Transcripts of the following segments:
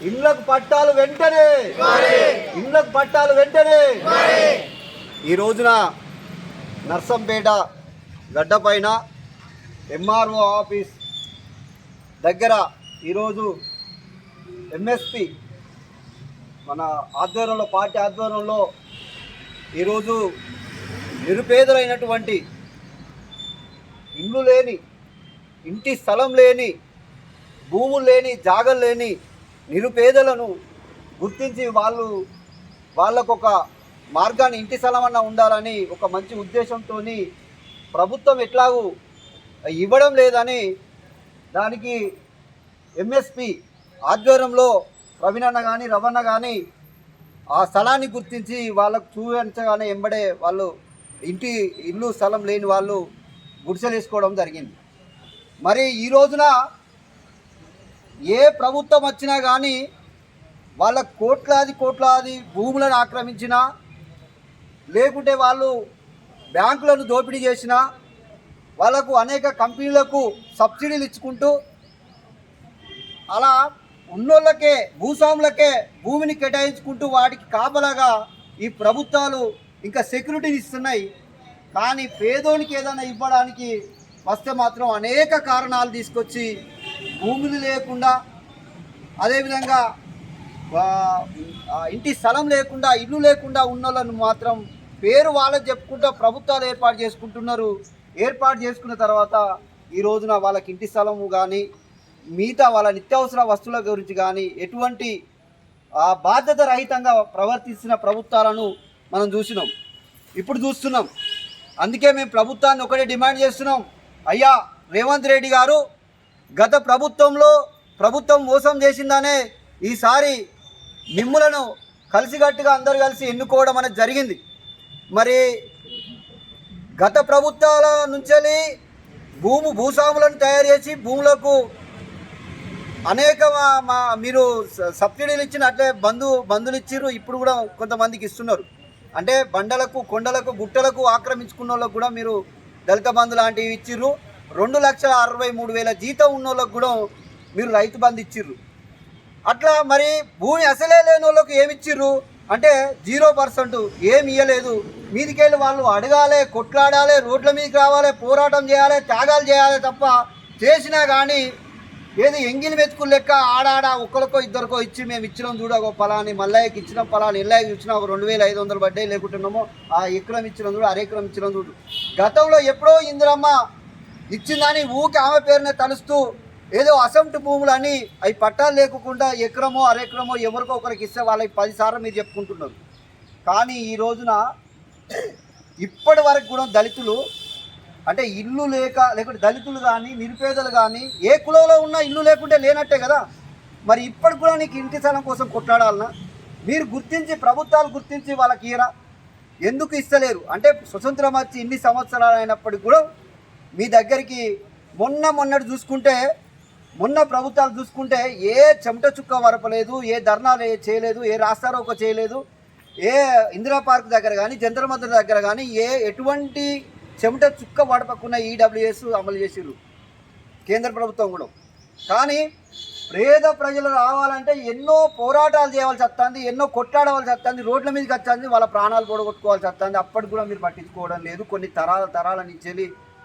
ఇళ్లకు పట్టాలు వెంటనే, ఇళ్లకు పట్టాలు వెంటనే. ఈ రోజున నర్సంపేట గడ్డపైన ఎంఆర్ఓ ఆఫీస్ దగ్గర ఈరోజు ఎంఎస్పి మన ఆధ్వర్యంలో, పార్టీ ఆధ్వర్యంలో ఈరోజు నిరుపేదలైనటువంటి ఇల్లు లేని, ఇంటి స్థలం లేని, భూములు లేని, జాగలు లేని నిరుపేదలను గుర్తించి వాళ్ళకు ఒక మార్గాన్ని, ఇంటి స్థలం అన్న ఉండాలని ఒక మంచి ఉద్దేశంతో ప్రభుత్వం ఎట్లాగూ ఇవ్వడం లేదని దానికి ఎంఎస్పి ఆధ్వర్యంలో ప్రవీణన్న కానీ రవణ కానీ ఆ స్థలాన్ని గుర్తించి వాళ్ళకు చూపించగానే ఎంబడే వాళ్ళు ఇల్లు స్థలం లేని వాళ్ళు గుడిసెలు వేసుకోవడం జరిగింది. మరి ఈ రోజున ఏ ప్రభుత్వం వచ్చినా కానీ వాళ్ళ కోట్లాది భూములను ఆక్రమించినా, లేకుంటే వాళ్ళు బ్యాంకులను దోపిడీ చేసినా, వాళ్ళకు అనేక కంపెనీలకు సబ్సిడీలు ఇచ్చుకుంటూ అలా ఉన్నోళ్ళకే, భూస్వాములకే భూమిని కేటాయించుకుంటూ వాటికి కాపలాగా ఈ ప్రభుత్వాలు ఇంకా సెక్యూరిటీని ఇస్తున్నాయి. కానీ పేదోనికి ఏదైనా ఇవ్వడానికి వస్తే మాత్రం అనేక కారణాలు తీసుకొచ్చి భూములు లేకుండా, అదేవిధంగా ఇంటి స్థలం లేకుండా, ఇల్లు లేకుండా ఉన్నోళ్ళను మాత్రం పేరు వాళ్ళకి చెప్పుకుంటూ ప్రభుత్వాలు ఏర్పాటు చేసుకుంటున్నారు. ఏర్పాటు చేసుకున్న తర్వాత ఈ రోజున వాళ్ళకి ఇంటి స్థలము కానీ, మిగతా వాళ్ళ నిత్యావసర వస్తువుల గురించి కానీ ఎటువంటి బాధ్యత రహితంగా ప్రవర్తిస్తున్న ప్రభుత్వాలను మనం ఇప్పుడు చూస్తున్నాం. అందుకే మేము ప్రభుత్వాన్ని ఒకటే డిమాండ్ చేస్తున్నాం. అయ్యా రేవంత్ రెడ్డి గారు, గత ప్రభుత్వం మోసం చేసిందనే ఈసారి మిమ్ములను కలిసికట్టుగా అందరు కలిసి ఎన్నుకోవడం అనేది జరిగింది. మరి గత ప్రభుత్వాల నుంచి భూస్వాములను తయారు చేసి భూములకు అనేక మీరు సబ్సిడీలు ఇచ్చిన, అట్లే బంధులు ఇచ్చిర్రు. ఇప్పుడు కూడా కొంతమందికి ఇస్తున్నారు. అంటే బండలకు, కొండలకు, గుట్టలకు ఆక్రమించుకున్న వాళ్ళకు కూడా మీరు దళిత బంధు లాంటివి ఇచ్చిర్రు. 2,63,000 జీతం ఉన్న వాళ్ళకు కూడా మీరు రైతు బంధు ఇచ్చిర్రు. అట్లా మరి భూమి అసలే లేని వాళ్ళకు ఏమి ఇచ్చిర్రు అంటే 0%, ఏమి ఇవ్వలేదు. మీదికెళ్ళి వాళ్ళు అడగాలి, కొట్లాడాలి, రోడ్ల మీదకి రావాలి, పోరాటం చేయాలి, త్యాగాలు చేయాలి తప్ప చేసినా కానీ ఏది ఎంగిలి మెతుకులు లెక్క ఆడాడ ఒక్కరికో ఇద్దరికో ఇచ్చి మేము ఇచ్చినాం చూడ, ఒక పలాని మల్లయ్యకి ఇచ్చినాం, పలాని ఎల్లయ్యకి ఇచ్చినాం, ఒక 2,500 పడ్డాయి, లేకుంటున్నామో ఆ ఎకరం ఇచ్చినాం చూడు, అరెకరం ఇచ్చినాం చూడు. గతంలో ఎప్పుడో ఇందిరమ్మ ఇచ్చిందని ఊకి ఆమె పేరునే తలుస్తూ ఏదో అసెంబ్లీ భూములని అవి పట్టాలు లేకుండా ఎకరమో అరెకరమో ఎవరికో ఒకరికి ఇస్తే వాళ్ళకి 10 సార్లు మీరు చెప్పుకుంటున్నారు. కానీ ఈ రోజున ఇప్పటి వరకు కూడా దళితులు అంటే ఇల్లు లేకుంటే దళితులు కానీ, నిరుపేదలు కానీ, ఏ కులంలో ఉన్నా ఇల్లు లేకుంటే లేనట్టే కదా. మరి ఇప్పటికి కూడా నీకు ఇంటి స్థలం కోసం కొట్లాడాలన్నా మీరు గుర్తించి, ప్రభుత్వాలు గుర్తించి వాళ్ళకి ఇయ్యరా? ఎందుకు ఇస్తలేరు అంటే స్వతంత్రం వచ్చి ఇన్ని సంవత్సరాలు అయినప్పటికి కూడా మీ దగ్గరికి మొన్నటి చూసుకుంటే, మొన్న ప్రభుత్వాలు చూసుకుంటే ఏ చెమట చుక్క వరపలేదు, ఏ ధర్నాలు చేయలేదు, ఏ రాస్తారోకో చేయలేదు, ఏ ఇందిరా పార్క్ దగ్గర కానీ, జంతర్ మంతర్ దగ్గర కానీ ఎటువంటి చెమట చుక్క వడపకుండా ఈడబ్ల్యూఎస్ అమలు చేసిర్రు కేంద్ర ప్రభుత్వం కూడా. కానీ పేద ప్రజలు రావాలంటే ఎన్నో పోరాటాలు చేయవలసి వస్తుంది, ఎన్నో కొట్లాడవలసి వస్తుంది, రోడ్ల మీదకి వస్తుంది, వాళ్ళ ప్రాణాలు పొడగొట్టుకోవాల్సి వస్తుంది. అప్పటికి కూడా మీరు పట్టించుకోవడం లేదు. కొన్ని తరాల నుంచి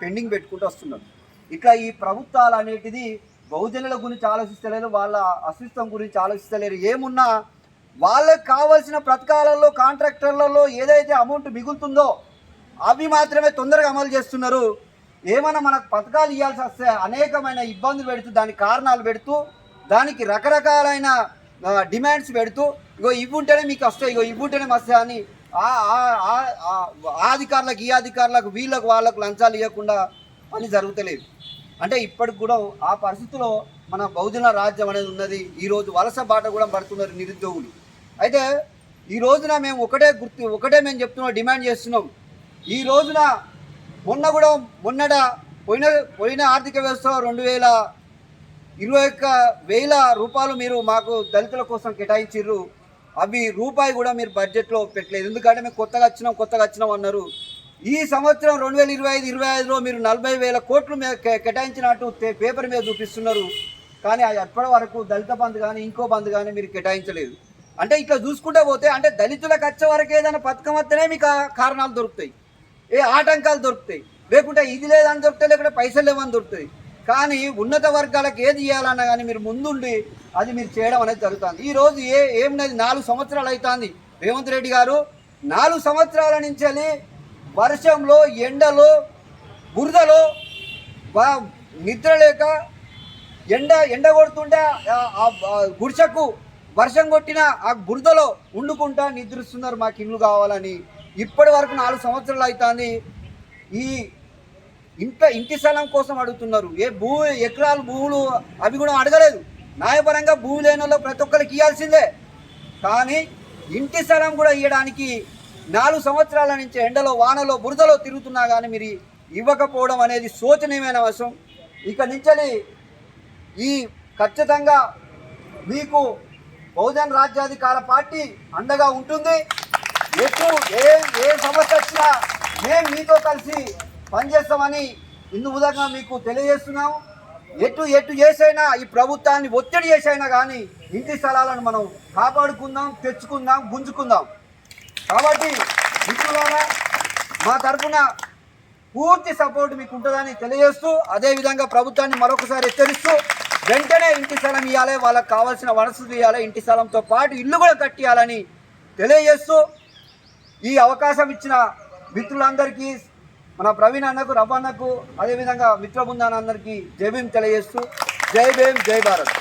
పెండింగ్ పెట్టుకుంటూ వస్తున్నారు. ఇట్లా ఈ ప్రభుత్వాలు అనేటిది బహుజనుల గురించి ఆలోచిస్తలేరు, వాళ్ళ అస్తిత్వం గురించి ఆలోచిస్తలేరు. ఏమున్నా వాళ్ళకి కావాల్సిన పథకాలలో, కాంట్రాక్టర్లలో ఏదైతే అమౌంట్ మిగులుతుందో అవి మాత్రమే తొందరగా అమలు చేస్తున్నారు. ఏమైనా మనకు పథకాలు ఇవ్వాల్సి వస్తే అనేకమైన ఇబ్బందులు పెడుతూ, దానికి కారణాలు పెడుతూ, దానికి రకరకాలైన డిమాండ్స్ పెడుతూ, ఇగో ఇవి ఉంటేనే మీకు వస్తాయి, ఇగో ఇవి ఉంటేనే వస్తాయి అని ఆ అధికారులకు, ఈ అధికారులకు, వీళ్ళకు వాళ్ళకు లంచాలు ఇవ్వకుండా పని జరుగుతలేదు. అంటే ఇప్పటికి కూడా ఆ పరిస్థితిలో మన బహుజన రాజ్యం అనేది ఉన్నది. ఈరోజు వలస బాట కూడా పడుతున్నారు నిరుద్యోగులు. అయితే ఈ రోజున మేము ఒకటే మేము చెప్తున్నాం, డిమాండ్ చేస్తున్నాం. ఈ రోజున పోయిన ఆర్థిక వ్యవస్థ 2,21,000 రూపాయలు మీరు మాకు దళితుల కోసం కేటాయించిర్రు. అవి రూపాయి కూడా మీరు బడ్జెట్లో పెట్టలేదు. ఎందుకంటే మేము కొత్తగా వచ్చినాం అన్నారు. ఈ సంవత్సరం 2025-26లో మీరు 40,000 కోట్లు కేటాయించినట్టు పేపర్ మీద చూపిస్తున్నారు. కానీ అది ఎప్పటి వరకు దళిత బంధు కానీ ఇంకో బంధు కానీ మీరు కేటాయించలేదు. అంటే ఇట్లా చూసుకుంటే పోతే అంటే దళితులకు వచ్చే వరకు ఏదైనా పథకం వస్తేనే మీకు ఆ కారణాలు దొరుకుతాయి, ఏ ఆటంకాలు దొరుకుతాయి, లేకుంటే ఇది లేదని దొరుకుతాయి, లేకుంటే పైసలు లేవని దొరుకుతాయి. కానీ ఉన్నత వర్గాలకు ఏది ఇవ్వాలన్నా కానీ మీరు ముందుండి అది మీరు చేయడం అనేది జరుగుతుంది. ఈరోజు ఏమినది 4 సంవత్సరాలు అవుతుంది రేవంత్ రెడ్డి గారు 4 సంవత్సరాల నుంచి వర్షంలో ఎండలో బురదలో నిద్ర లేక ఎండ కొడుతుంటే గుడిసెకు వర్షం కొట్టిన ఆ బురదలో వండుకుంటా నిద్రిస్తున్నారు మాకు ఇల్లు కావాలని. ఇప్పటి వరకు 4 సంవత్సరాలు అవుతుంది. ఈ ఇంటి స్థలం కోసం అడుగుతున్నారు. ఎకరాలు భూములు అవి కూడా అడగలేదు. న్యాయపరంగా భూమి లేని వాళ్ళు ప్రతి ఒక్కరికి ఇవ్వాల్సిందే. కానీ ఇంటి స్థలం కూడా ఇవ్వడానికి 4 సంవత్సరాల నుంచి ఎండలో వానలో బురదలో తిరుగుతున్నా కానీ మీరు ఇవ్వకపోవడం అనేది శోచనీయమైన అవసరం. ఇక నుంచి ఈ ఖచ్చితంగా మీకు బహుజన్ రాజ్యాధికార పార్టీ అండగా ఉంటుంది. ఏ సమస్య వచ్చినా మేము మీతో కలిసి పనిచేస్తామని ఇందు విధంగా మీకు తెలియజేస్తున్నాం. ఎటు చేసైనా ఈ ప్రభుత్వాన్ని ఒత్తిడి చేసైనా కానీ ఇంటి స్థలాలను మనం కాపాడుకుందాం, తెచ్చుకుందాం, గుంజుకుందాం. కాబట్టి మిత్రులారా మా తరఫున పూర్తి సపోర్ట్ మీకు ఉంటుందని తెలియజేస్తూ, అదేవిధంగా ప్రభుత్వాన్ని మరొకసారి హెచ్చరిస్తూ వెంటనే ఇంటి స్థలం ఇవ్వాలి, వాళ్ళకి కావాల్సిన వనరులు ఇవ్వాలి, ఇంటి స్థలంతో పాటు ఇల్లు కూడా కట్టియాలని తెలియజేస్తూ ఈ అవకాశం ఇచ్చిన మిత్రులందరికీ మన ప్రవీణ్ అన్నకు, రవ్వన్నకు, అదేవిధంగా మిత్ర బృందానందరికీ జై భీమ్ తెలియజేస్తూ జై భీమ్, జై భారత్.